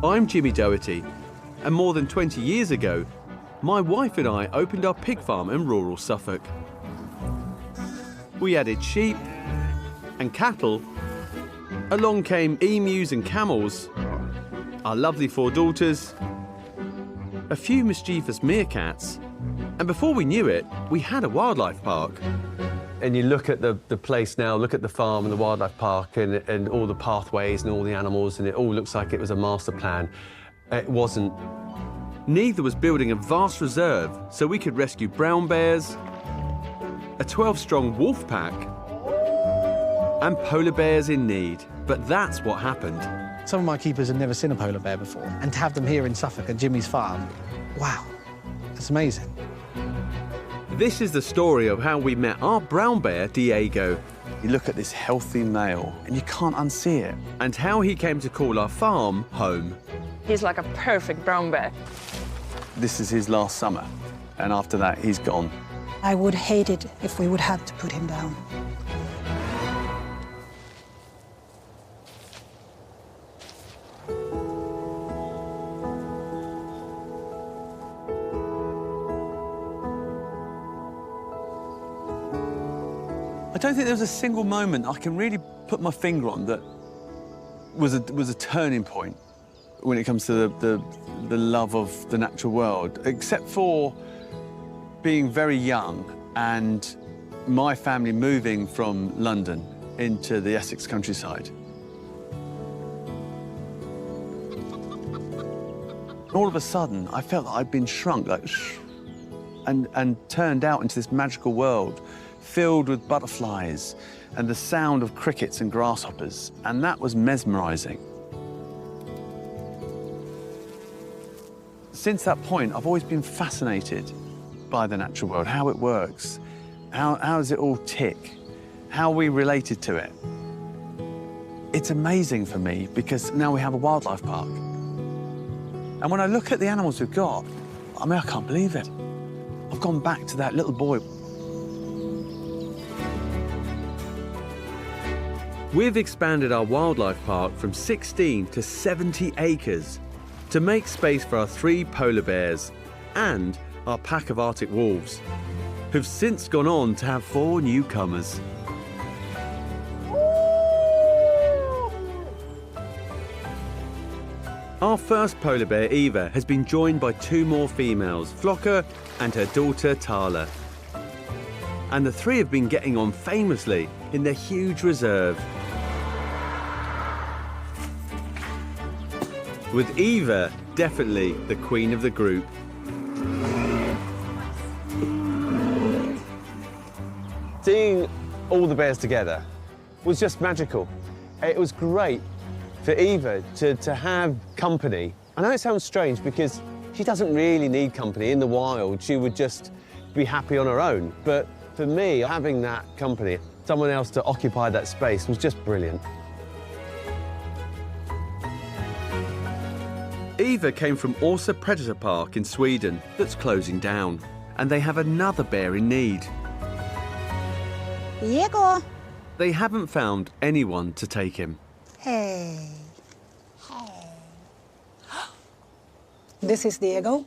I'm Jimmy Doherty, and more than 20 years ago, my wife and I opened our pig farm in rural Suffolk. We added sheep and cattle. Along came emus and camels, our lovely 4 daughters, a few mischievous meerkats, and before we knew it, we had a wildlife park. And you look at the place now, look at the farm and the wildlife park and all the pathways and all the animals, and it all looks like it was a master plan. It wasn't. Neither was building a vast reserve so we could rescue brown bears, a 12-strong wolf pack, and polar bears in need. But that's what happened. Some of my keepers had never seen a polar bear before, and to have them here in Suffolk at Jimmy's farm, wow, that's amazing. This is the story of how we met our brown bear, Diego. You look at this healthy male, and you can't unsee it. And how he came to call our farm home. He's like a perfect brown bear. This is his last summer, and after that, he's gone. I would hate it if we would have to put him down. I don't think there was a single moment I can really put my finger on that was a turning point when it comes to the love of the natural world, except for being very young and my family moving from London into the Essex countryside. All of a sudden, I felt that I'd been shrunk, like, and turned out into this magical world filled with butterflies and the sound of crickets and grasshoppers, and that was mesmerizing. Since that point, I've always been fascinated by the natural world, how it works, how does it all tick, how we related to it. It's amazing for me because now we have a wildlife park. And when I look at the animals we've got, I mean, I can't believe it. I've gone back to that little boy. We've expanded our wildlife park from 16 to 70 acres to make space for our 3 polar bears and our pack of Arctic wolves, who've since gone on to have 4 newcomers. Our first polar bear, Eva, has been joined by 2 more females, Flocker and her daughter, Tala. And the 3 have been getting on famously in their huge reserve. With Eva definitely the queen of the group. Seeing all the bears together was just magical. It was great for Eva to have company. I know it sounds strange because she doesn't really need company. In the wild, she would just be happy on her own. But for me, having that company, someone else to occupy that space, was just brilliant. Eva came from Orsa Predator Park in Sweden that's closing down, and they have another bear in need. Diego! They haven't found anyone to take him. Hey. This is Diego,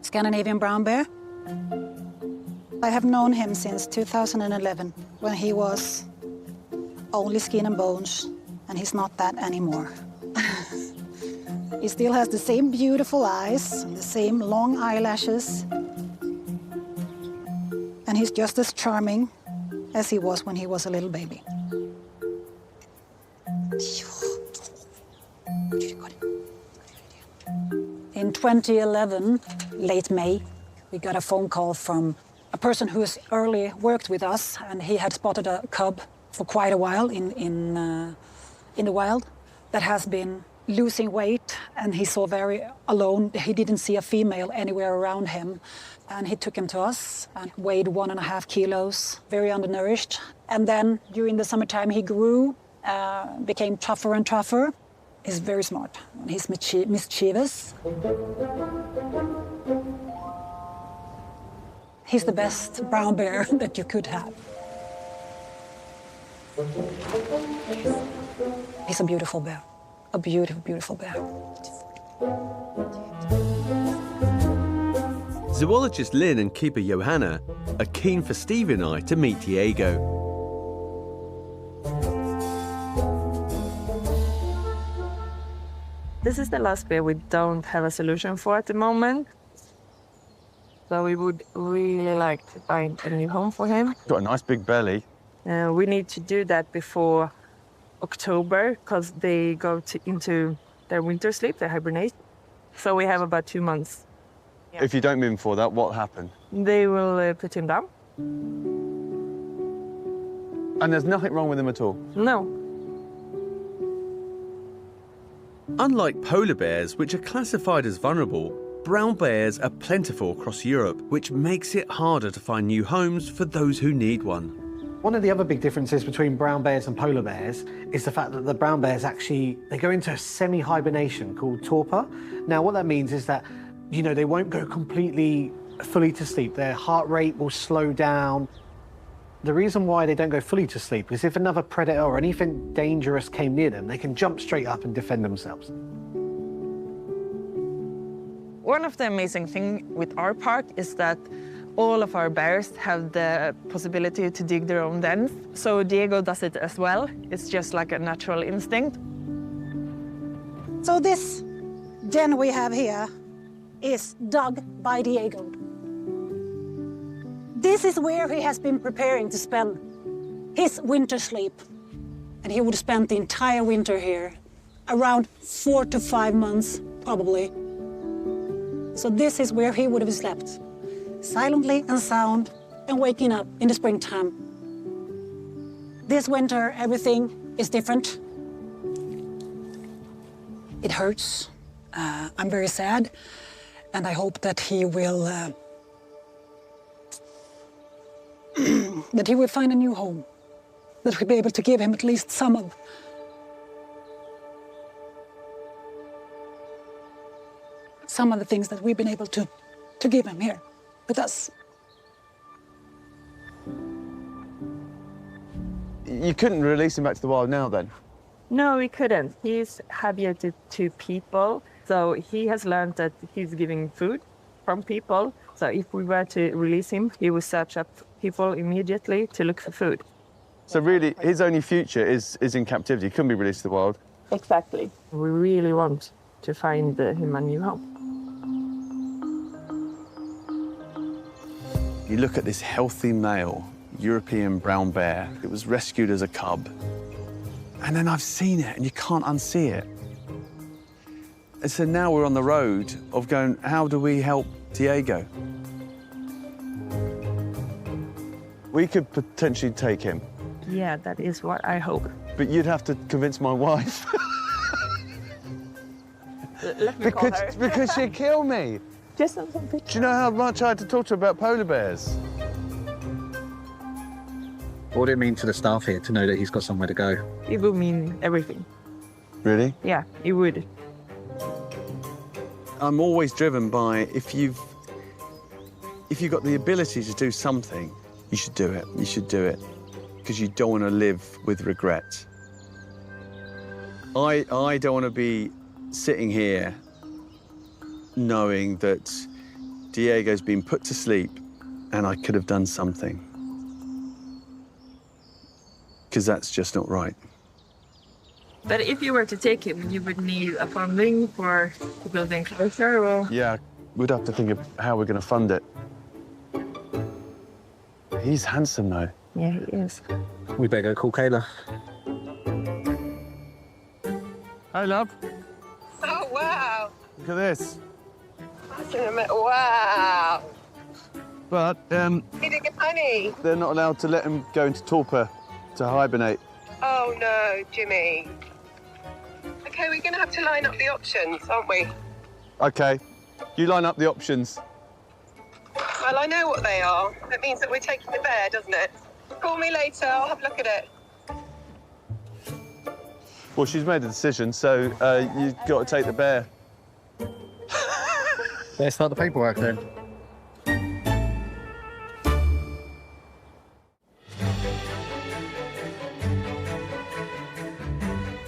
Scandinavian brown bear. I have known him since 2011, when he was only skin and bones, and he's not that anymore. He still has the same beautiful eyes, the same long eyelashes, and he's just as charming as he was when he was a little baby. In 2011, late May, we got a phone call from a person who has early worked with us, and he had spotted a cub for quite a while in the wild that has been losing weight, and he saw very alone. He didn't see a female anywhere around him, and he took him to us and weighed 1.5 kilos, very undernourished. And then during the summertime, he grew, became tougher and tougher. He's very smart, and he's mischievous. He's the best brown bear that you could have. He's a beautiful bear. a beautiful, beautiful bear. Zoologist Lynn and keeper Johanna are keen for Stevie and I to meet Diego. This is the last bear we don't have a solution for at the moment. So we would really like to find a new home for him. Got a nice big belly. We need to do that before October because they go into their winter sleep, they hibernate. So we have about 2 months. Yeah. If you don't move him for that, what happened? They will put him down. And there's nothing wrong with him at all? No. Unlike polar bears, which are classified as vulnerable, brown bears are plentiful across Europe, which makes it harder to find new homes for those who need one. One of the other big differences between brown bears and polar bears is the fact that the brown bears actually, they go into a semi-hibernation called torpor. Now, what that means is that, you know, they won't go completely fully to sleep. Their heart rate will slow down. The reason why they don't go fully to sleep is if another predator or anything dangerous came near them, they can jump straight up and defend themselves. One of the amazing things with our park is that all of our bears have the possibility to dig their own dens. So Diego does it as well. It's just like a natural instinct. So this den we have here is dug by Diego. This is where he has been preparing to spend his winter sleep. And he would spend the entire winter here, around 4 to 5 months, probably. So this is where he would have slept, silently and sound, and waking up in the springtime. This winter, everything is different. It hurts. I'm very sad, and I hope that he will that he will find a new home, that we'll be able to give him at least some of the things that we've been able to give him here with us. You couldn't release him back to the wild now, then? No, we couldn't. He's habituated to people, so he has learned that he's giving food from people. So if we were to release him, he would search up people immediately to look for food. So really, his only future is in captivity. He couldn't be released to the wild. Exactly. We really want to find him a new home. You look at this healthy male European brown bear. It was rescued as a cub. And then I've seen it, and you can't unsee it. And so now we're on the road of going, how do we help Diego? We could potentially take him. Yeah, that is what I hope. But you'd have to convince my wife. Let me call her. Because she'd kill me. Just on some picture. Do you know how much I had to talk to her about polar bears? What would it mean to the staff here to know that he's got somewhere to go? It would mean everything. Really? Yeah, it would. I'm always driven by if you've got the ability to do something, you should do it. You should do it because you don't want to live with regret. I don't want to be sitting here knowing that Diego's been put to sleep and I could have done something. Because that's just not right. But if you were to take him, you would need a funding for the building closure, or? Yeah, we'd have to think of how we're going to fund it. He's handsome, though. Yeah, he is. We better go call Kayla. Hey, love. Oh, wow. Look at this. Wow. But Eating a honey. they're not allowed to let him go into torpor to hibernate. Oh, no, Jimmy. OK, we're going to have to line up the options, aren't we? OK, you line up the options. Well, I know what they are. That means that we're taking the bear, doesn't it? Call me later. I'll have a look at it. Well, she's made a decision, so you've got to take the bear. Let's start the paperwork then.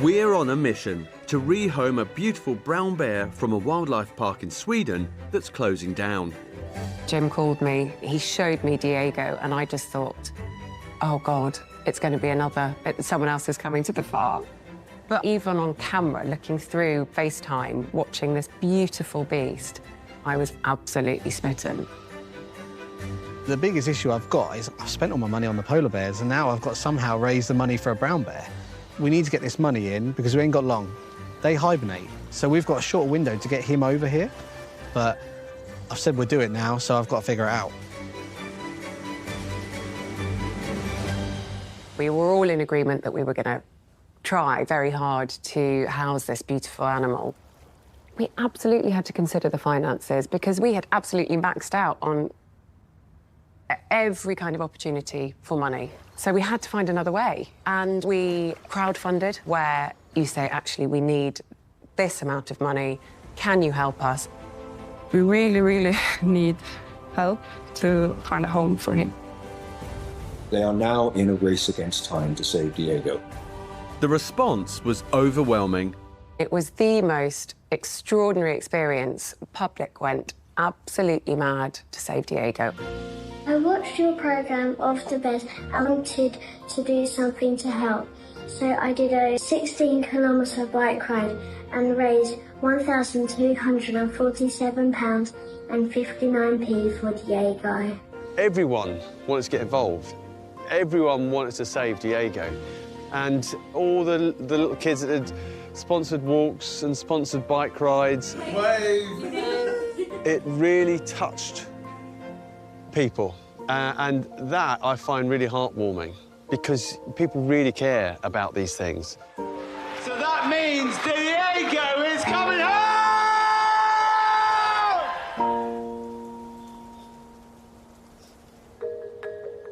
We're on a mission to rehome a beautiful brown bear from a wildlife park in Sweden that's closing down. Jim called me, he showed me Diego, and I just thought, oh God, it's going to be someone else is coming to the farm. But even on camera, looking through FaceTime, watching this beautiful beast, I was absolutely smitten. The biggest issue I've got is I've spent all my money on the polar bears and now I've got to somehow raise the money for a brown bear. We need to get this money in because we ain't got long. They hibernate, so we've got a short window to get him over here. But I've said we'll do it now, so I've got to figure it out. We were all in agreement that we were going to try very hard to house this beautiful animal. We absolutely had to consider the finances because we had absolutely maxed out on every kind of opportunity for money. So we had to find another way. And we crowdfunded, where you say, actually, we need this amount of money. Can you help us? We really, really need help to find a home for him. They are now in a race against time to save Diego. The response was overwhelming. It was the most extraordinary experience. The public went absolutely mad to save Diego. I watched your programme of the bears and wanted to do something to help. So I did a 16-kilometre bike ride and raised £1,247.59 for Diego. Everyone wanted to get involved. Everyone wanted to save Diego. And all the little kids that had sponsored walks and sponsored bike rides. Wave! It really touched people. And that I find really heartwarming because people really care about these things. So that means Diego is coming home!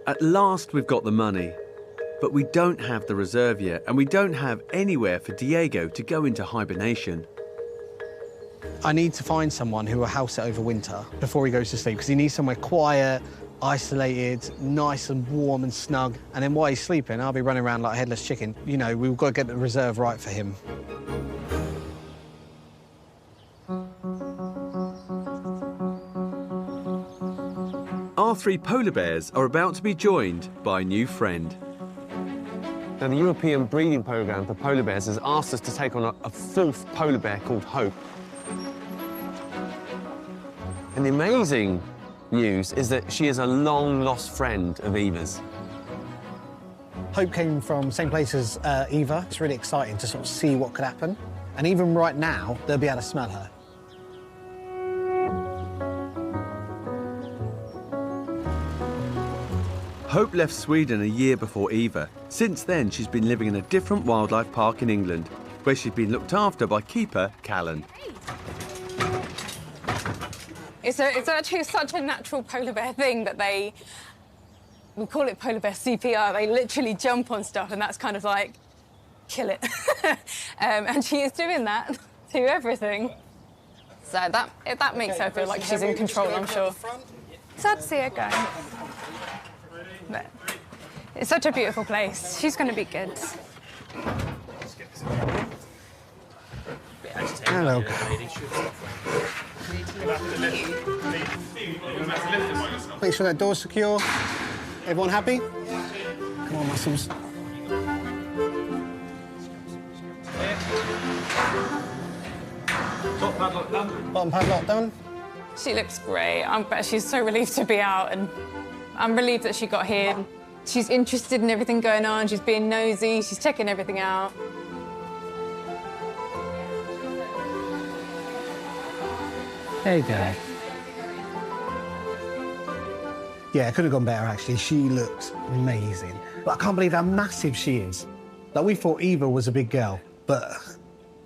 At last we've got the money, but we don't have the reserve yet, and we don't have anywhere for Diego to go into hibernation. I need to find someone who will house it over winter before he goes to sleep, because he needs somewhere quiet, isolated, nice and warm and snug. And then while he's sleeping, I'll be running around like a headless chicken. You know, we've got to get the reserve right for him. Our 3 polar bears are about to be joined by a new friend. Now, the European breeding programme for polar bears has asked us to take on a 4th polar bear called Hope. And the amazing news is that she is a long-lost friend of Eva's. Hope came from the same place as Eva. It's really exciting to sort of see what could happen. And even right now, they'll be able to smell her. Hope left Sweden a year before Eva. Since then, she's been living in a different wildlife park in England, where she's been looked after by keeper Callan. It's actually such a natural polar bear thing that we call it polar bear CPR. They literally jump on stuff, and that's kind of like, kill it. And she is doing that to everything. So that makes her feel like she's in control, I'm sure. Sad to see her go. But it's such a beautiful place. She's going to be good. Hello. Make sure that door's secure. Everyone happy? Come on, muscles. Top padlock done. Bottom padlock done. She looks great. I bet she's so relieved to be out, and I'm relieved that she got here. She's interested in everything going on. She's being nosy. She's checking everything out. There you go. Yeah, it could have gone better, actually. She looks amazing. But I can't believe how massive she is. Like, we thought Eva was a big girl, but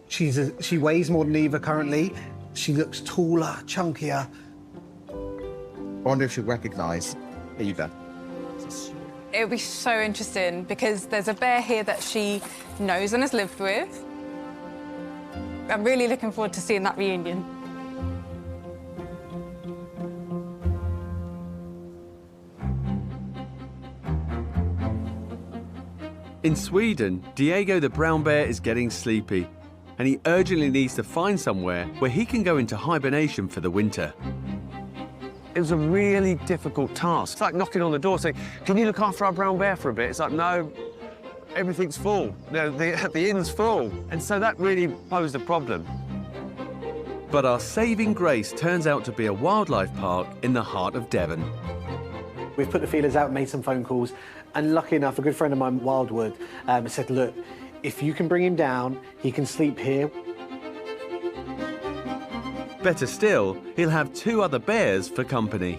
she weighs more than Eva currently. She looks taller, chunkier. I wonder if she'll recognise Eva. It would be so interesting because there's a bear here that she knows and has lived with. I'm really looking forward to seeing that reunion. In Sweden, Diego the brown bear is getting sleepy, and he urgently needs to find somewhere where he can go into hibernation for the winter. It was a really difficult task. It's like knocking on the door saying, can you look after our brown bear for a bit? It's like, no, everything's full. The inn's full. And so that really posed a problem. But our saving grace turns out to be a wildlife park in the heart of Devon. We've put the feelers out, made some phone calls, and lucky enough, a good friend of mine, Wildwood, said, look, if you can bring him down, he can sleep here. Better still, he'll have 2 other bears for company.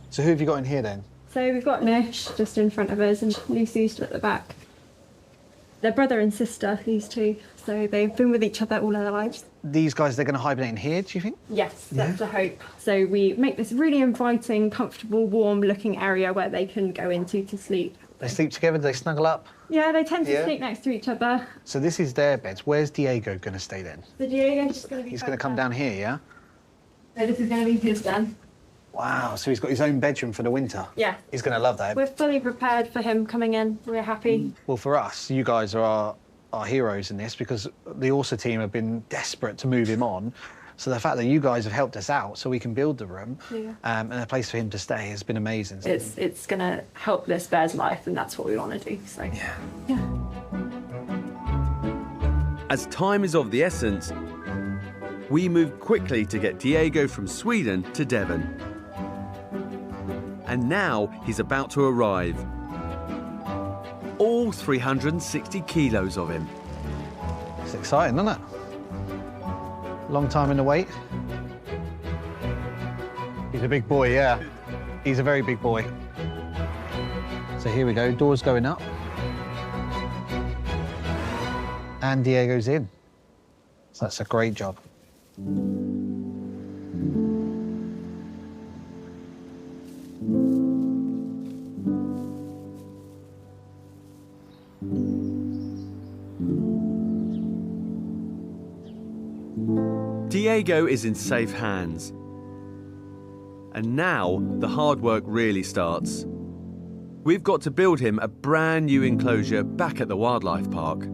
So who have you got in here then? So we've got Nish just in front of us and Lucy's at the back. They're brother and sister, these 2. So they've been with each other all their lives. These guys, they're going to hibernate in here, do you think? Yes, that's the hope. So we make this really inviting, comfortable, warm-looking area where they can go into to sleep. They sleep together, do they snuggle up? Yeah, they tend to sleep next to each other. So this is their beds. Where's Diego going to stay then? So Diego's just going to be... He's going to come down here, yeah? So this is going to be his den. Wow, so he's got his own bedroom for the winter. Yeah. He's going to love that. We're fully prepared for him coming in. We're happy. Well, for us, you guys are our heroes in this because the ORSA team have been desperate to move him on. So the fact that you guys have helped us out so we can build the room and a place for him to stay has been amazing. It's going to help this bear's life, and that's what we want to do. So yeah. As time is of the essence, we move quickly to get Diego from Sweden to Devon. And now he's about to arrive. All 360 kilos of him. It's exciting, isn't it? Long time in the wait. He's a big boy, yeah. He's a very big boy. So here we go, doors going up. And Diego's in. So that's a great job. Diego is in safe hands. And now the hard work really starts. We've got to build him a brand new enclosure back at the wildlife park.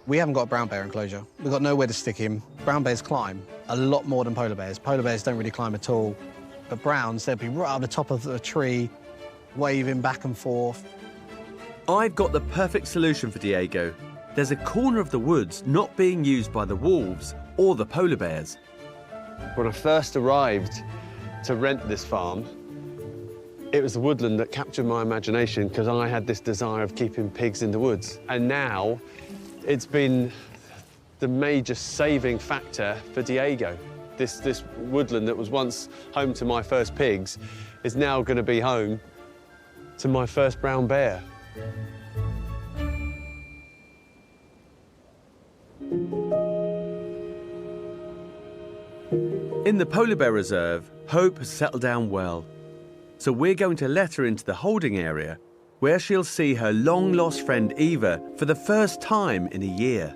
We haven't got a brown bear enclosure. We've got nowhere to stick him. Brown bears climb a lot more than polar bears. Polar bears don't really climb at all. But browns, they'll be right up the top of the tree, waving back and forth. I've got the perfect solution for Diego. There's a corner of the woods not being used by the wolves or the polar bears. When I first arrived to rent this farm, it was the woodland that captured my imagination because I had this desire of keeping pigs in the woods. And now it's been the major saving factor for Diego. This woodland that was once home to my first pigs is now going to be home to my first brown bear. In the polar bear reserve, Hope has settled down well. So we're going to let her into the holding area where she'll see her long-lost friend Eva for the first time in a year.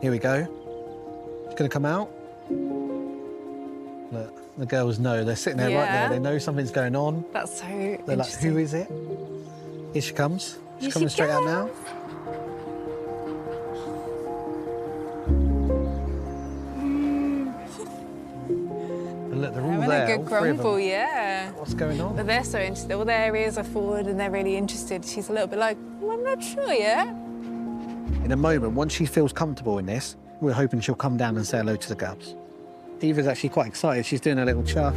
Here we go. She's going to come out. Look, the girls know. They're sitting there right there. They know something's going on. That's so They're like, who is it? Here she comes. She's coming straight out now. And look, they're all having there. a good grumble, yeah. What's going on? But they're so interested. All their ears are forward and they're really interested. She's a little bit like, well, I'm not sure yet. In a moment, once she feels comfortable in this, we're hoping she'll come down and say hello to the cubs. Eva's actually quite excited. She's doing a little chuff.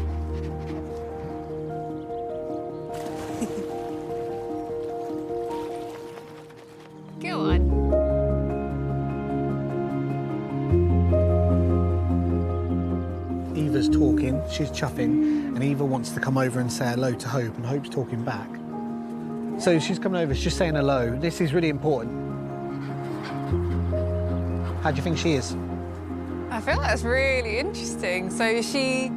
Go on. Eva's talking, she's chuffing, and Eva wants to come over and say hello to Hope, and Hope's talking back. So she's coming over, she's saying hello. This is really important. How do you think she is? I feel that's really interesting. So she's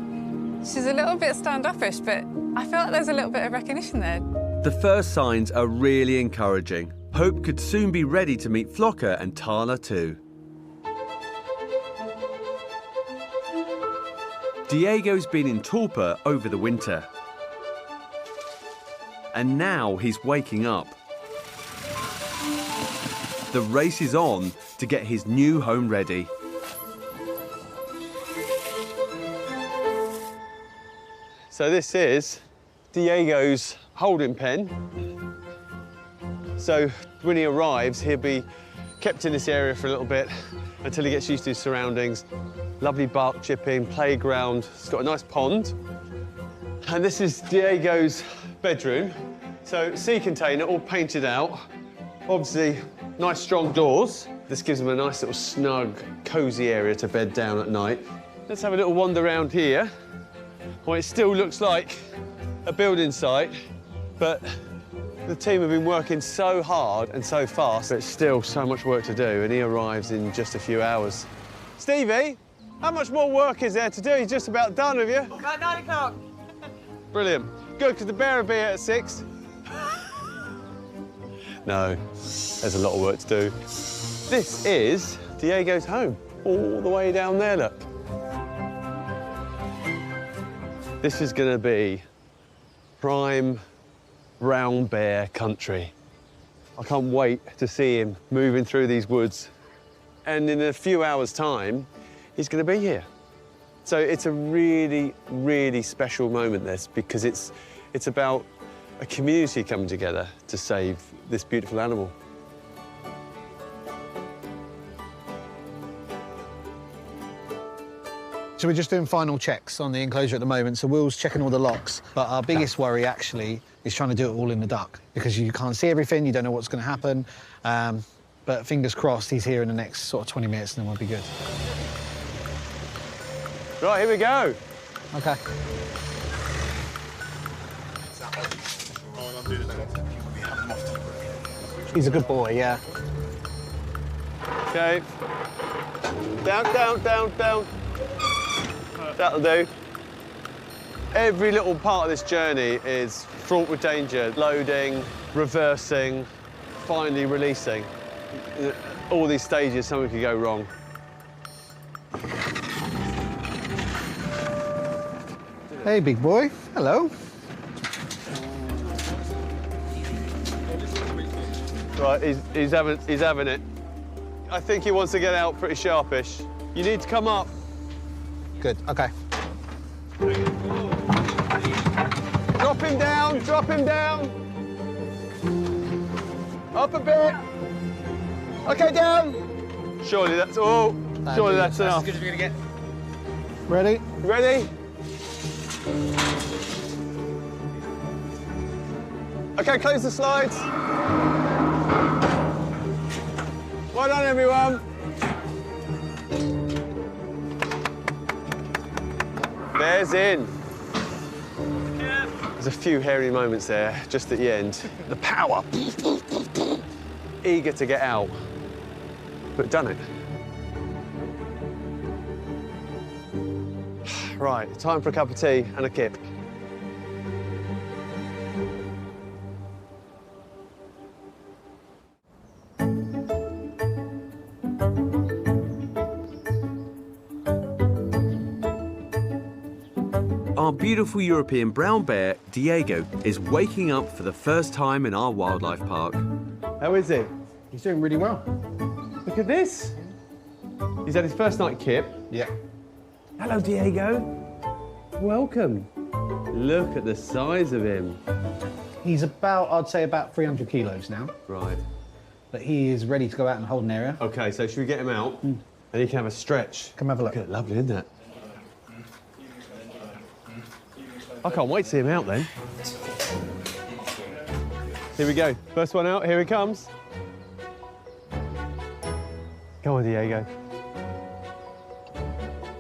a little bit standoffish, but I feel like there's a little bit of recognition there. The first signs are really encouraging. Hope could soon be ready to meet Flocker and Tala too. Diego's been in torpor over the winter. And now he's waking up. The race is on to get his new home ready. So this is Diego's holding pen. So when he arrives, he'll be kept in this area for a little bit until he gets used to his surroundings. Lovely bark chipping, playground. It's got a nice pond. And this is Diego's bedroom. So sea container, all painted out. Obviously, nice strong doors. This gives him a nice little snug, cosy area to bed down at night. Let's have a little wander around here. Well, it still looks like a building site, but the team have been working so hard and so fast, there's still so much work to do, and he arrives in just a few hours. Stevie, how much more work is there to do? He's just about done, have you? About 9 o'clock. Brilliant. Good, because the bear will be here at 6. No, there's a lot of work to do. This is Diego's home, all the way down there, look. This is going to be prime brown bear country. I can't wait to see him moving through these woods. And in a few hours' time, he's going to be here. So it's a really, really special moment, this, because it's about a community coming together to save this beautiful animal. So we're just doing final checks on the enclosure at the moment. So Will's checking all the locks, but our biggest worry actually is trying to do it all in the dark because you can't see everything, you don't know what's going to happen. But fingers crossed he's here in the next sort of 20 minutes and then we'll be good. Right, here we go. OK. He's a good boy, yeah. OK. Down, down, down, down. That'll do. Every little part of this journey is fraught with danger. Loading, reversing, finally releasing. All these stages, something could go wrong. Hey, big boy. Hello. Right, he's having it. I think he wants to get out pretty sharpish. You need to come up. Good, OK. Drop him down, drop him down. Up a bit. OK, down. Surely that's all. Surely that's enough. As good as we're going to get. Ready? Ready? OK, close the slides. Well done, everyone. Bear's in. There's a few hairy moments there, just at the end. The power. Eager to get out, but done it. Right, time for a cup of tea and a kip. Our beautiful European brown bear, Diego, is waking up for the first time in our wildlife park. How is he? He's doing really well. Look at this. He's had his first night kip. Yeah. Hello, Diego. Welcome. Look at the size of him. He's about, I'd say, about 300 kilos now. Right. But he is ready to go out and hold an area. OK, so should we get him out? And he can have a stretch. Come have a look. Look, lovely, isn't it? I can't wait to see him out then. Here we go. First one out, here he comes. Come on, Diego.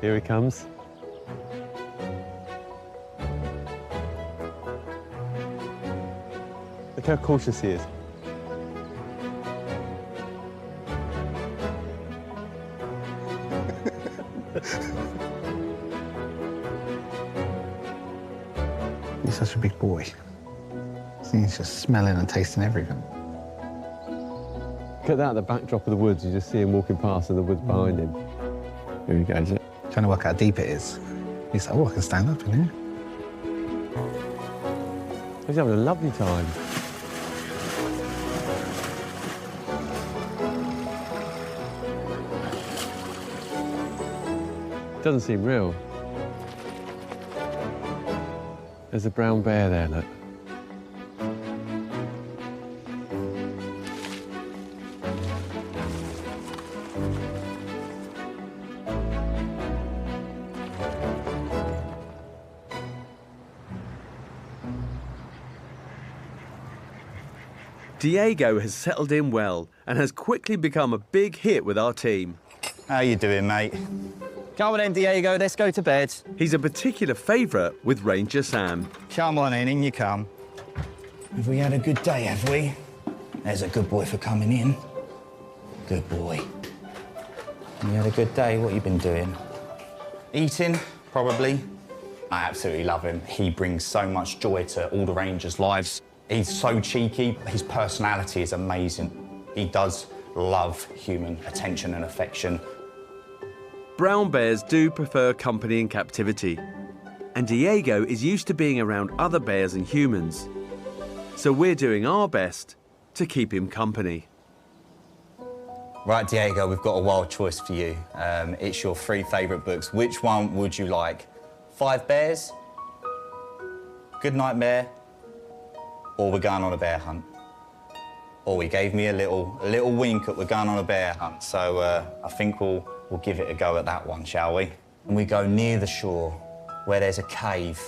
Here he comes. Look how cautious he is. He's such a big boy. He's just smelling and tasting everything. Look at that, the backdrop of the woods. You just see him walking past and the woods behind him. Here he goes. Trying to work out how deep it is. He's like, oh, I can stand up in here. He's having a lovely time. Doesn't seem real. There's a brown bear there, look. Diego has settled in well and has quickly become a big hit with our team. How you doing, mate? Come on then, Diego, let's go to bed. He's a particular favourite with Ranger Sam. Come on in you come. Have we had a good day, have we? There's a good boy for coming in. Good boy. You had a good day? What you been doing? Eating, probably. I absolutely love him. He brings so much joy to all the Rangers' lives. He's so cheeky. His personality is amazing. He does love human attention and affection. Brown bears do prefer company in captivity, and Diego is used to being around other bears and humans. So we're doing our best to keep him company. Right, Diego, we've got a wild choice for you. It's your 3 favourite books. Which one would you like? 5 Bears, Good Night Bear, or We're Going on a Bear Hunt? Or he gave me a little wink at We're Going on a Bear Hunt, so I think we'll give it a go at that one, shall we? And we go near the shore, where there's a cave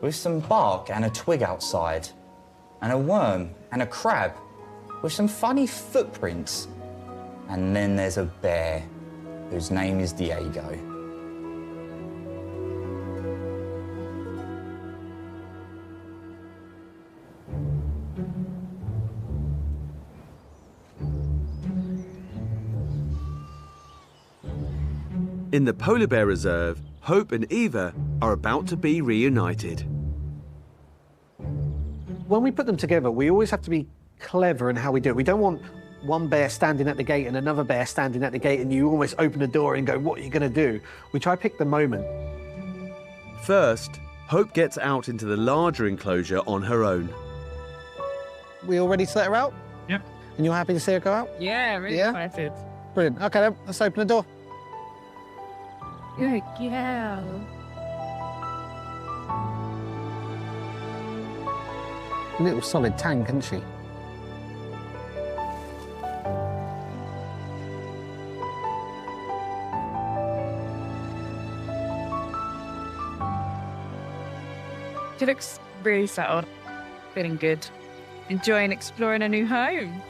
with some bark and a twig outside, and a worm and a crab with some funny footprints. And then there's a bear whose name is Diego. In the Polar Bear Reserve, Hope and Eva are about to be reunited. When we put them together, we always have to be clever in how we do it. We don't want one bear standing at the gate and another bear standing at the gate and you almost open the door and go, what are you going to do? We try to pick the moment. First, Hope gets out into the larger enclosure on her own. We all ready to let her out? Yep. And you're happy to see her go out? Yeah, really excited. Brilliant. OK, then, let's open the door. Good girl. Little solid tank, isn't she? She looks really settled, feeling good, enjoying exploring a new home.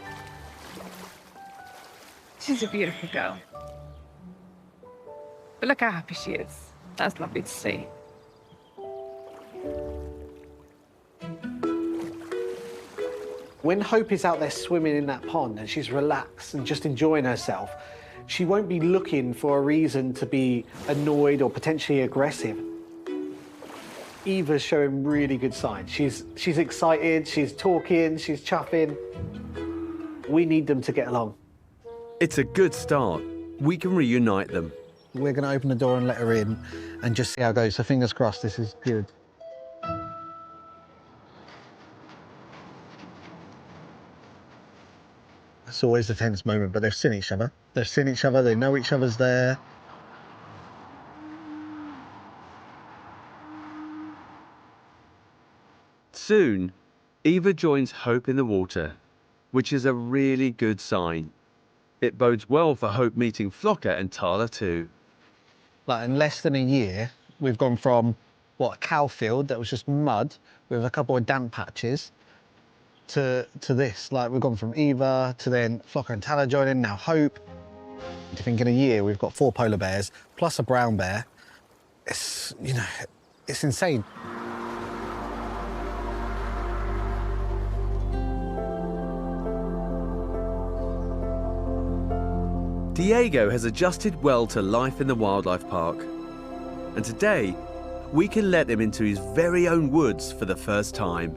She's a beautiful girl. But look how happy she is. That's lovely to see. When Hope is out there swimming in that pond and she's relaxed and just enjoying herself, she won't be looking for a reason to be annoyed or potentially aggressive. Eva's showing really good signs. She's excited, she's talking, she's chuffing. We need them to get along. It's a good start. We can reunite them. We're going to open the door and let her in and just see how it goes. So fingers crossed this is good. It's always the tense moment, but they've seen each other. They've seen each other, they know each other's there. Soon, Eva joins Hope in the water, which is a really good sign. It bodes well for Hope meeting Flocker and Tala too. Like in less than a year, we've gone from, what, a cow field that was just mud with a couple of damp patches to this. Like we've gone from Eva to then Flocker and Tala joining, now Hope. I think in a year we've got 4 polar bears plus a brown bear. It's, you know, it's insane. Diego has adjusted well to life in the wildlife park. And today, we can let him into his very own woods for the first time.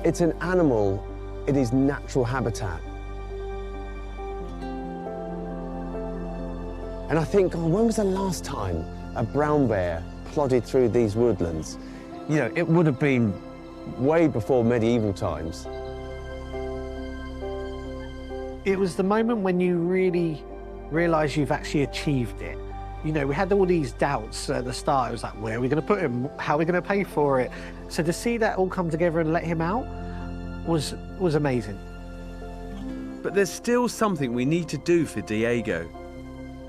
It's an animal in his natural habitat. And I think, oh, when was the last time a brown bear plodded through these woodlands? You know, it would have been way before medieval times. It was the moment when you really realise you've actually achieved it. You know, we had all these doubts at the start. It was like, where are we going to put him? How are we going to pay for it? So to see that all come together and let him out was amazing. But there's still something we need to do for Diego.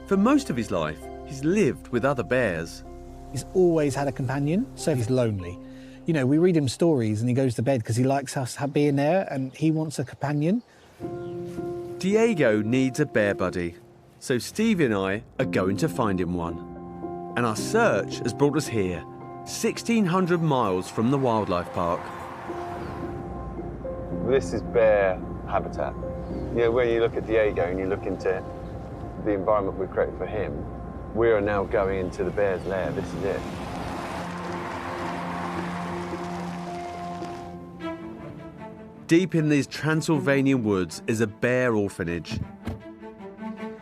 For most of his life, he's lived with other bears. He's always had a companion, so he's lonely. You know, we read him stories and he goes to bed because he likes us being there and he wants a companion. Diego needs a bear buddy, so Stevie and I are going to find him one. And our search has brought us here, 1,600 miles from the wildlife park. This is bear habitat. You know, when you look at Diego and you look into the environment we've created for him, we are now going into the bear's lair. This is it. Deep in these Transylvanian woods is a bear orphanage,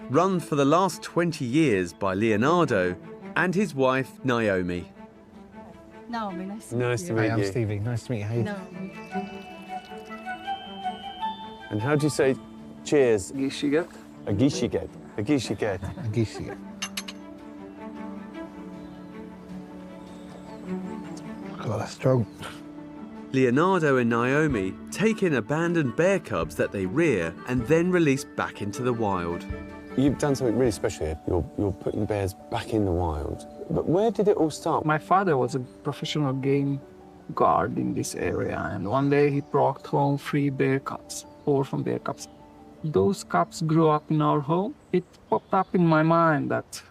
run for the last 20 years by Leonardo and his wife, Naomi. Naomi, nice to meet you. I'm Stevie. Nice to meet you. How are you? Naomi. And how do you say cheers? Gishiget. A gishiget. A gishiget. A gishiget. God, that's strong. Leonardo and Naomi take in abandoned bear cubs that they rear and then release back into the wild. You've done something really special here. You're putting bears back in the wild. But where did it all start? My father was a professional game guard in this area, and one day he brought home 3 bear cubs, orphan bear cubs. Those cubs grew up in our home. It popped up in my mind that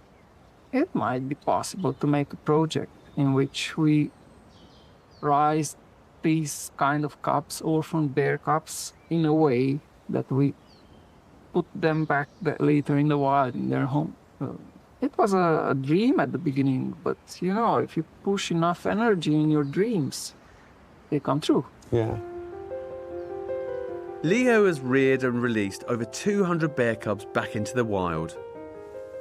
it might be possible to make a project in which we raise these kind of cubs, orphan bear cubs, in a way that we put them back later in the wild in their home. It was a dream at the beginning, but you know, if you push enough energy in your dreams, they come true. Yeah. Leo has reared and released over 200 bear cubs back into the wild,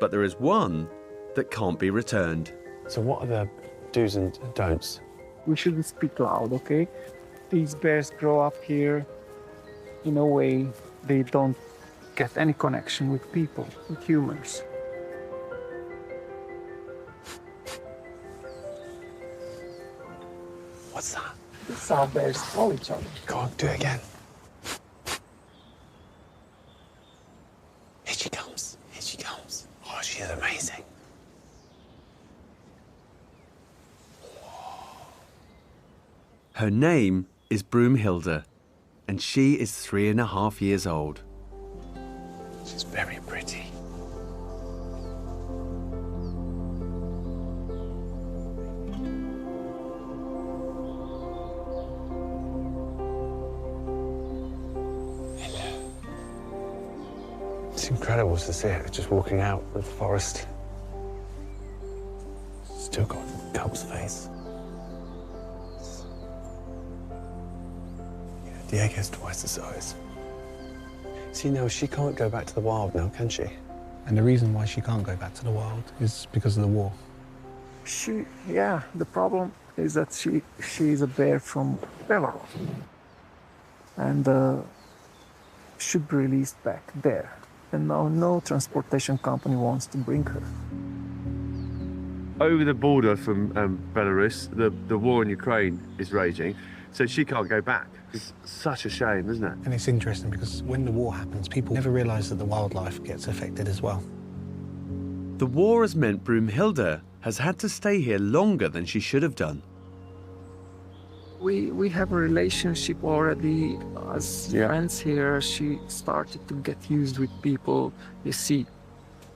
but there is one that can't be returned. So what are the do's and don'ts? We shouldn't speak loud, okay? These bears grow up here in a way they don't get any connection with people, with humans. What's that? That's how bears call each other. Go on, do it again. Here she comes. Here she comes. Oh, she is amazing. Her name is Broomhilda, and she is 3.5 years old. She's very pretty. Hello. It's incredible to see her just walking out of the forest. Still got a cub's face. Diego's twice the size. See, now she can't go back to the wild now, can she? And the reason why she can't go back to the wild is because of the war. Yeah, the problem is that she is a bear from Belarus and should be released back there. And now no transportation company wants to bring her. Over the border from Belarus, the war in Ukraine is raging, so she can't go back. It's such a shame, isn't it? And it's interesting because when the war happens, people never realise that the wildlife gets affected as well. The war has meant Broomhilda has had to stay here longer than she should have done. We have a relationship already as friends here. She started to get used with people. You see,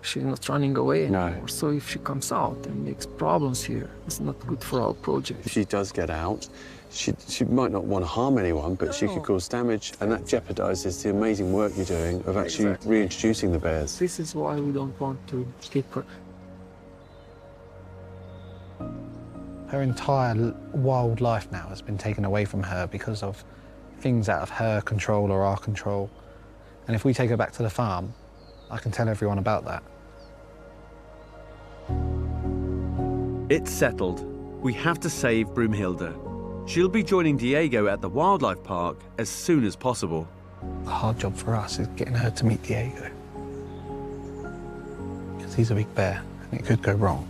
she's not running away anymore. No. So if she comes out and makes problems here, it's not good for our project. If she does get out, she might not want to harm anyone, but she could cause damage, and that jeopardizes the amazing work you're doing of actually reintroducing the bears. This is why we don't want to keep her. Her entire wild life now has been taken away from her because of things out of her control or our control. And if we take her back to the farm, I can tell everyone about that. It's settled. We have to save Broomhilda. She'll be joining Diego at the wildlife park as soon as possible. The hard job for us is getting her to meet Diego. Because he's a big bear and it could go wrong.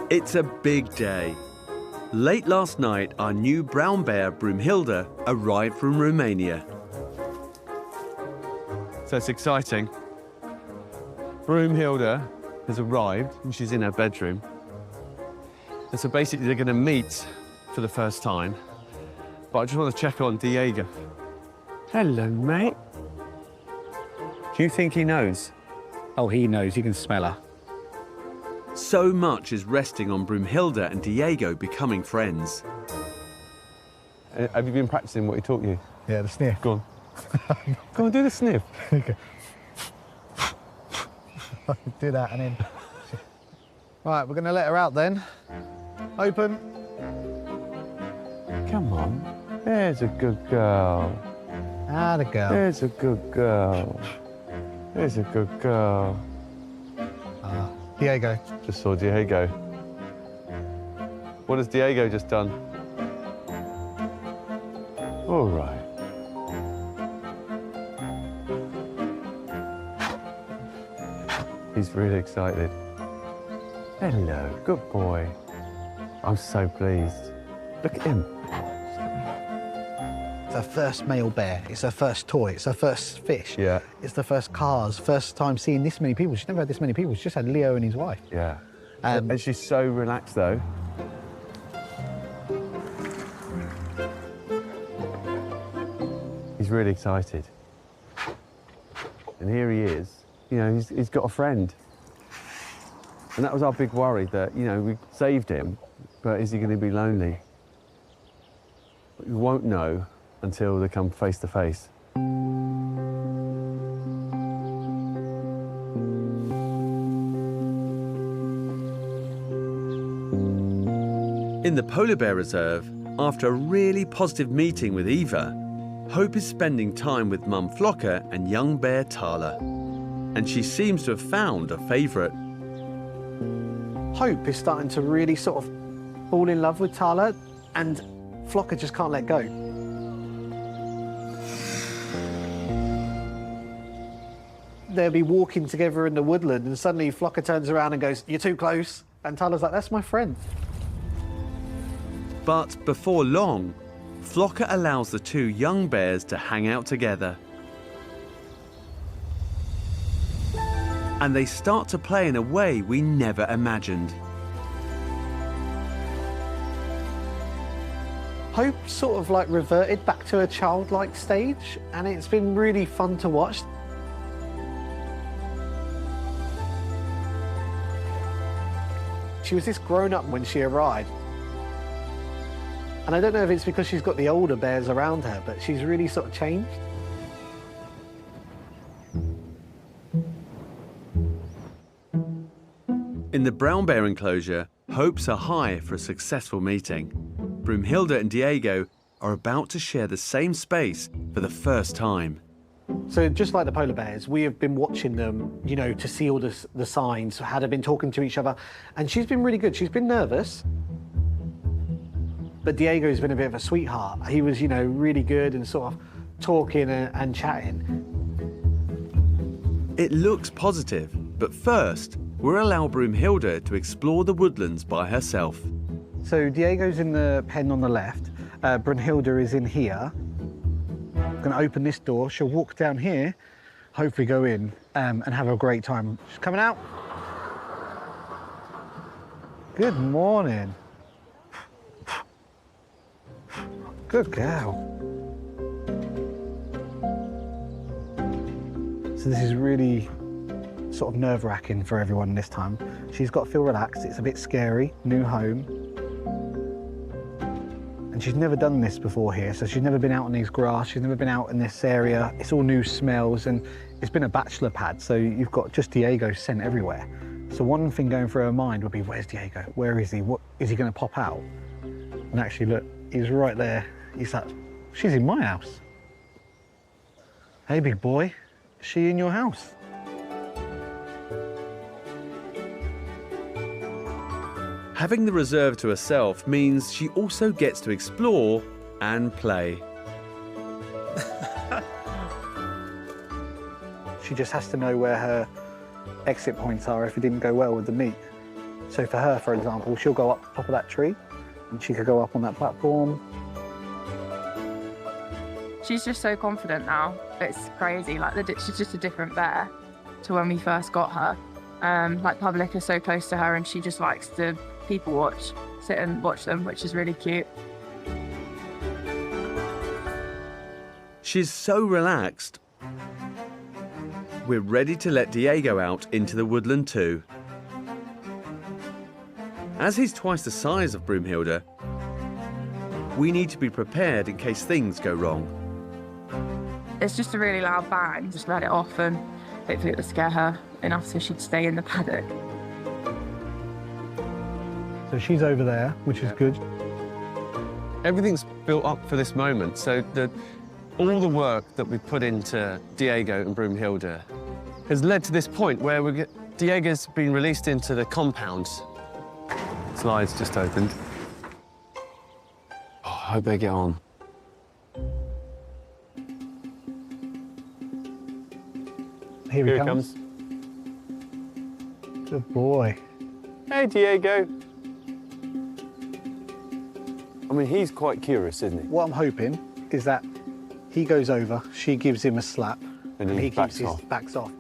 It's a big day. Late last night, our new brown bear, Broomhilda, arrived from Romania. So it's exciting. Broomhilda has arrived and she's in her bedroom. And so basically they're going to meet for the first time. But I just want to check on Diego. Hello, mate. Do you think he knows? Oh, he knows. You can smell her. So much is resting on Broomhilda and Diego becoming friends. Have you been practicing what he taught you? Yeah, the sniff. Go on. Go on, do the sniff. Okay. Do that and then... Right, we're going to let her out then. Open. Come on. There's a good girl. Ah, the girl. There's a good girl. There's a good girl. Diego. Just saw Diego. What has Diego just done? All right. He's really excited. Hello, good boy. I'm so pleased. Look at him. It's her first male bear. It's her first toy. It's her first fish. Yeah. It's the first cars. First time seeing this many people. She's never had this many people. She's just had Leo and his wife. Yeah. And she's so relaxed, though. He's really excited. And here he is. You know, he's got a friend. And that was our big worry, that, you know, we saved him, but is he going to be lonely? But we won't know until they come face to face. In the polar bear reserve, after a really positive meeting with Eva, Hope is spending time with Mum Flocker and young bear Tala. And she seems to have found a favourite. Hope is starting to really sort of fall in love with Tala, and Flocker just can't let go. They'll be walking together in the woodland and suddenly Flocker turns around and goes, "You're too close." And Tala's like, "That's my friend." But before long, Flocker allows the two young bears to hang out together. And they start to play in a way we never imagined. Hope sort of like reverted back to a childlike stage, and it's been really fun to watch. She was this grown-up when she arrived. And I don't know if it's because she's got the older bears around her, but she's really sort of changed. In the brown bear enclosure, hopes are high for a successful meeting. Broomhilda and Diego are about to share the same space for the first time. So just like the polar bears, we have been watching them, you know, to see all the signs, how they've been talking to each other. And she's been really good. She's been nervous. But Diego's been a bit of a sweetheart. He was, you know, really good and sort of talking and chatting. It looks positive, but first, we'll allow Broomhilda to explore the woodlands by herself. So Diego's in the pen on the left. Brunhilde is in here. I'm gonna open this door. She'll walk down here, hopefully go in and have a great time. She's coming out. Good morning. Good girl. So this is really sort of nerve-wracking for everyone this time. She's got to feel relaxed. It's a bit scary, new home. And she's never done this before here, so she's never been out on these grass, she's never been out in this area. It's all new smells, and it's been a bachelor pad, so you've got just Diego scent everywhere. So one thing going through her mind would be, where's Diego? Where is he? What is he going to pop out? And actually, look, he's right there. He's like, she's in my house. Hey, big boy, is she in your house? Having the reserve to herself means she also gets to explore and play. She just has to know where her exit points are if it didn't go well with the meet. So for her, for example, she'll go up the top of that tree and she could go up on that platform. She's just so confident now. It's crazy. Like, she's just a different bear to when we first got her. Like, Public is so close to her and she just likes to people watch, sit and watch them, which is really cute. She's so relaxed. We're ready to let Diego out into the woodland too. As he's twice the size of Broomhilda, we need to be prepared in case things go wrong. It's just a really loud bang, just let it off and hopefully it will scare her enough so she'd stay in the paddock. So she's over there, which is good. Everything's built up for this moment, so all the work that we put into Diego and Broomhilda has led to this point where Diego's been released into the compound. Slide's just opened. Oh, I hope they get on. Here he comes. Good boy. Hey, Diego. I mean, he's quite curious, isn't he? What I'm hoping is that he goes over, she gives him a slap, and he backs off. Backs off.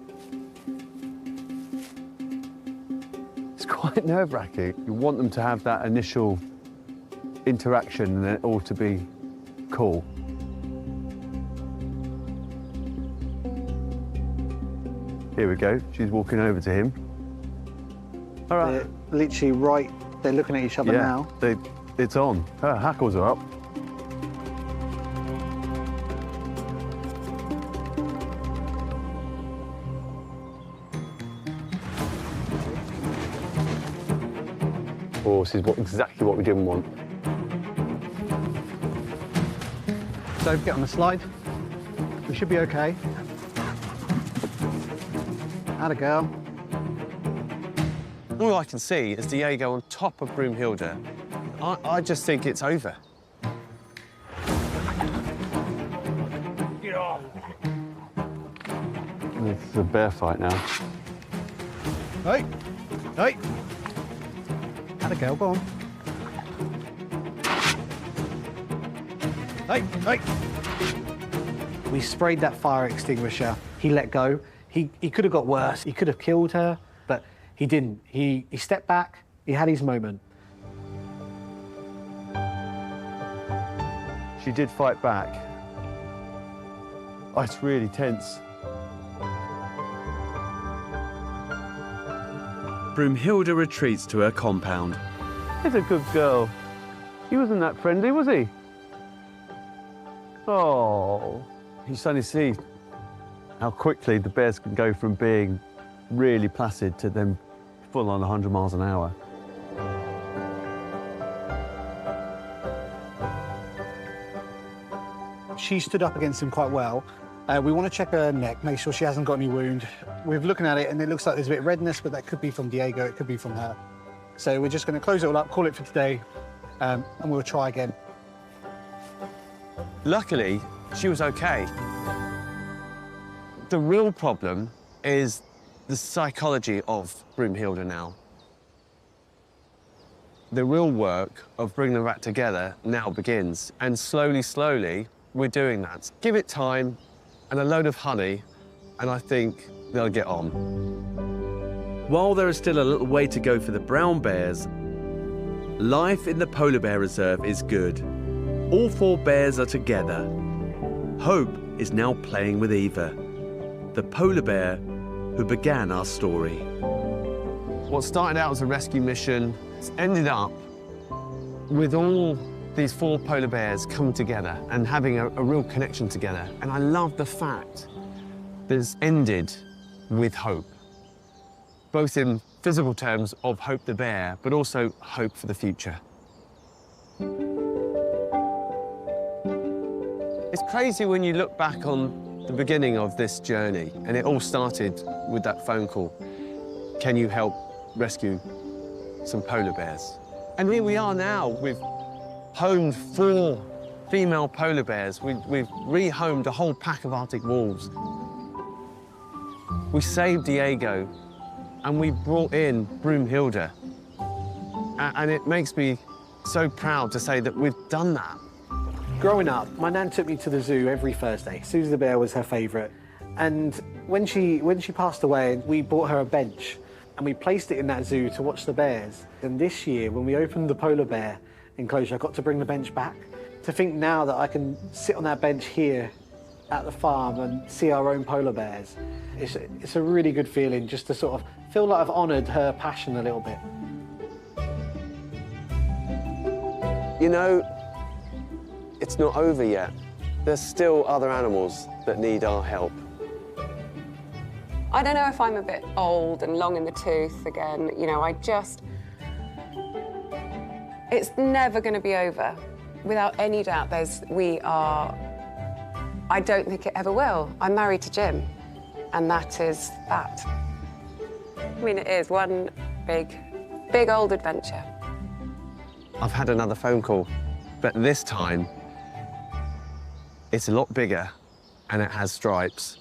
It's quite nerve-wracking. You want them to have that initial interaction and it all to be cool. Here we go. She's walking over to him. All right. They're literally right. They're looking at each other now. It's on. Her hackles are up. Oh, this is exactly what we didn't want. So get on the slide. We should be okay. Atta girl. All I can see is Diego on top of Broomhilda. I just think it's over. It's a bear fight now. Hey! Hey! Atta girl, go on. Hey! Hey! We sprayed that fire extinguisher. He let go. He could have got worse. He could have killed her, but he didn't. He stepped back. He had his moment. She did fight back. Oh, it's really tense. Broomhilda retreats to her compound. He's a good girl. He wasn't that friendly, was he? Oh. You suddenly see how quickly the bears can go from being really placid to them full on 100 miles an hour. She stood up against him quite well. We want to check her neck, make sure she hasn't got any wound. We're looking at it and it looks like there's a bit of redness, but that could be from Diego, it could be from her. So we're just going to close it all up, call it for today, and we'll try again. Luckily, she was okay. The real problem is the psychology of Broomhilda now. The real work of bringing them back together now begins, and slowly, slowly, we're doing that. Give it time and a load of honey, and I think they'll get on. While there is still a little way to go for the brown bears, life in the polar bear reserve is good. All 4 bears are together. Hope is now playing with Eva, the polar bear who began our story. What started out as a rescue mission has ended up with all these 4 polar bears coming together and having a real connection together. And I love the fact that it's ended with hope, both in physical terms of Hope the bear, but also hope for the future. It's crazy when you look back on the beginning of this journey, and it all started with that phone call. Can you help rescue some polar bears? And here we are now. We've homed 4 female polar bears. We've rehomed a whole pack of Arctic wolves. We saved Diego, and we brought in Broomhilda. And it makes me so proud to say that we've done that. Growing up, my nan took me to the zoo every Thursday. Susie the bear was her favourite. And when she passed away, we bought her a bench and we placed it in that zoo to watch the bears. And this year, when we opened the polar bear enclosure, I got to bring the bench back. To think now that I can sit on that bench here at the farm and see our own polar bears, it's a really good feeling just to sort of feel like I've honoured her passion a little bit. You know, it's not over yet. There's still other animals that need our help. I don't know if I'm a bit old and long in the tooth again. You know, it's never going to be over. Without any doubt, I don't think it ever will. I'm married to Jim, and that is that. I mean, it is one big old adventure. I've had another phone call, but this time, it's a lot bigger and it has stripes.